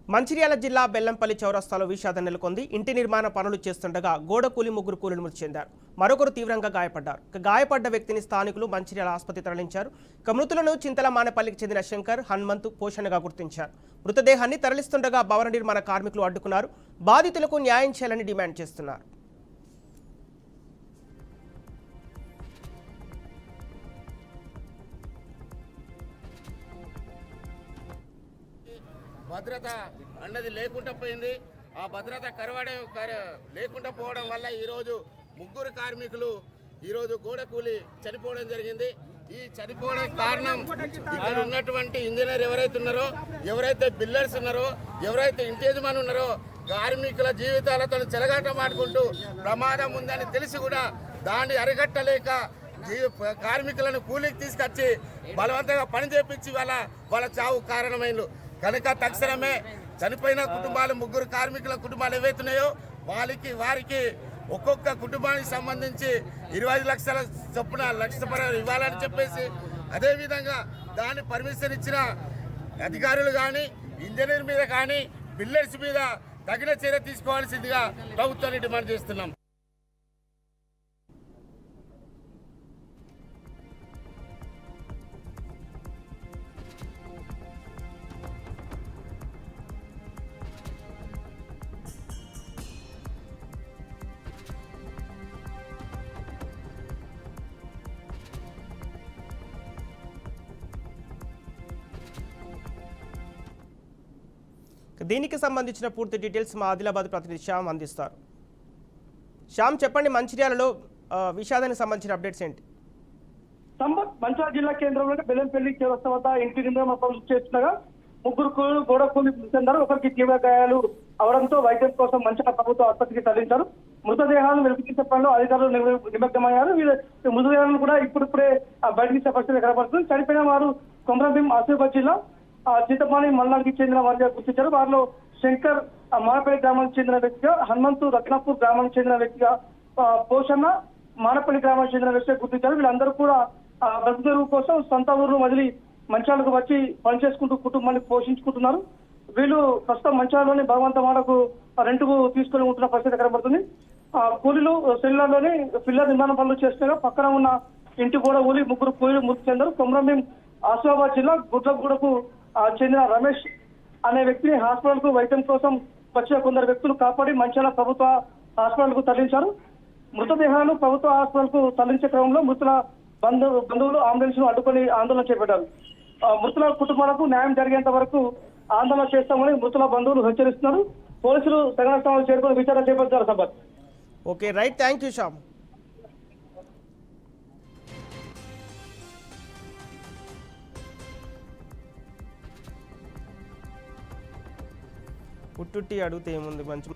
మంచిర్యాల జిల్లా బెల్లంపల్లి చౌరస్తాలో విషాదం నెలకొంది. ఇంటి నిర్మాణ పనులు చేస్తుండగా గోడ కూలి ముగ్గురు కూలీలు మృతి చెందారు. మరొకరు తీవ్రంగా గాయపడ్డారు. గాయపడ్డ వ్యక్తిని స్థానికులు మంచిర్యాల ఆసుపత్రికి తరలించారు. మృతులను చింతల మానేపల్లికి చెందిన శంకర్, హనుమంతు పోషణగా గుర్తించారు. మృతదేహాన్ని తరలిస్తుండగా భవన నిర్మాణ కార్మికులు అడ్డుకున్నారు. బాధితులకు న్యాయం చేయాలని డిమాండ్ చేస్తున్నారు. భద్రత అన్నది లేకుండా పోయింది. ఆ భద్రత లేకుండా పోవడం వల్ల ఈరోజు ముగ్గురు కార్మికులు ఈరోజు గోడ కూలి చనిపోవడం జరిగింది. ఈ చనిపోవడానికి కారణం ఇక్కడ ఉన్నటువంటి ఇంజనీర్ ఎవరైతే ఉన్నారో, ఎవరైతే బిల్డర్స్ ఉన్నారో, ఎవరైతే ఇంటి యజమాని ఉన్నారో కార్మికుల జీవితాలతో చెలగాటమాడుకుంటూ ప్రమాదం ఉందని తెలిసి కూడా దాన్ని అరికట్టలేక కార్మికులను కూలికి తీసుకొచ్చి బలవంతంగా పని చేపించి వాళ్ళ చావు కారణమైనలు కనుక తక్షణమే చనిపోయిన కుటుంబాలు ముగ్గురు కార్మికుల కుటుంబాలు ఏవైతున్నాయో వారికి ఒక్కొక్క కుటుంబానికి సంబంధించి 25 లక్షల చొప్పున లక్షపరం ఇవ్వాలని చెప్పేసి, అదేవిధంగా దాన్ని పర్మిషన్ ఇచ్చిన అధికారులు కానీ, ఇంజనీర్ మీద కానీ, బిల్డర్స్ మీద తగిన చర్య తీసుకోవాల్సిందిగా ప్రభుత్వాన్ని డిమాండ్ చేస్తున్నాం. దీనికి సంబంధించిన పూర్తి డీటెయిల్స్ మా ఆదిలాబాద్ ప్రతినిధి శ్యామ్ అందిస్తారు. శ్యామ్, చెప్పండి, మంచిర్యాలలో విషాదానికి సంబంధించిన అప్డేట్స్ ఏంటి? మంచిర్యాల జిల్లా కేంద్రంలో బెల్లంపల్లి చౌరస్తా వద్ద ఇంటి నిర్మాణ పనులు చేస్తుండగా ముగ్గురు గోడ కూలి మృతి చెందారు. ఒకరికి తీవ్ర గాయాలు అవడంతో వైద్యం కోసం మంచిర్యాల ప్రభుత్వ ఆసుపత్రికి తరలించారు. మృతదేహాలను వెలికించే పనిలో అధికారులు నిమగ్నమయ్యారు. మృతదేహాలను కూడా ఇప్పుడిప్పుడే బయటకి పరిస్థితి కనబడుతుంది. చనిపోయిన వారు కొమరంభీం ఆసిఫాబాద్ జిల్లా చింతపాణి మండలానికి చెందిన వారిగా గుర్తించారు. వారిలో శంకర్ మానపల్లి గ్రామానికి చెందిన వ్యక్తిగా, హనుమంతు రత్నాపూర్ గ్రామానికి చెందిన వ్యక్తిగా, పోషన్న మానపల్లి గ్రామానికి చెందిన వ్యక్తిగా గుర్తించారు. వీళ్ళందరూ కూడా బ్రతుకు కోసం సొంత ఊరు వదిలి మంచాలకు వచ్చి పనిచేసుకుంటూ కుటుంబాన్ని పోషించుకుంటున్నారు. వీళ్ళు ప్రస్తుతం మంచాలలోని భగవంతమాడకు రెంటుకు తీసుకుని ఉంటున్న పరిస్థితి కనబడుతుంది. కూలీలు సెల్లార్లోని పిల్లర్ నిర్మాణ పనులు చేస్తుండగా పక్కన ఉన్న ఇంటి కూడా ఊలి ముగ్గురు కూలీలు మృతి చెందారు. కొమరంభీం ఆసిఫాబాద్ జిల్లా గుడ్లగూడకు చెందిన రమేష్ అనే వ్యక్తిని హాస్పిటల్ కు వైద్యం కోసం వచ్చిన కొందరు వ్యక్తులు కాపాడి మంచిర్యాల ప్రభుత్వ హాస్పిటల్ కు తరలించారు. మృతదేహాలను ప్రభుత్వ హాస్పిటల్ కు తరలించే క్రమంలో మృతుల బంధువులు అంబులెన్స్ ను అడ్డుకొని ఆందోళన చేపట్టారు. మృతుల కుటుంబాలకు న్యాయం జరిగేంత వరకు ఆందోళన చేస్తామని మృతుల బంధువులు హెచ్చరిస్తున్నారు. పోలీసులు సంఘటనా స్థలంలో చేరుకుని విచారణ చేపట్టారు. Sampath. Okay, right, thank you Shyam. పుట్టుట్టి అడిగితే ఏముంది, మంచి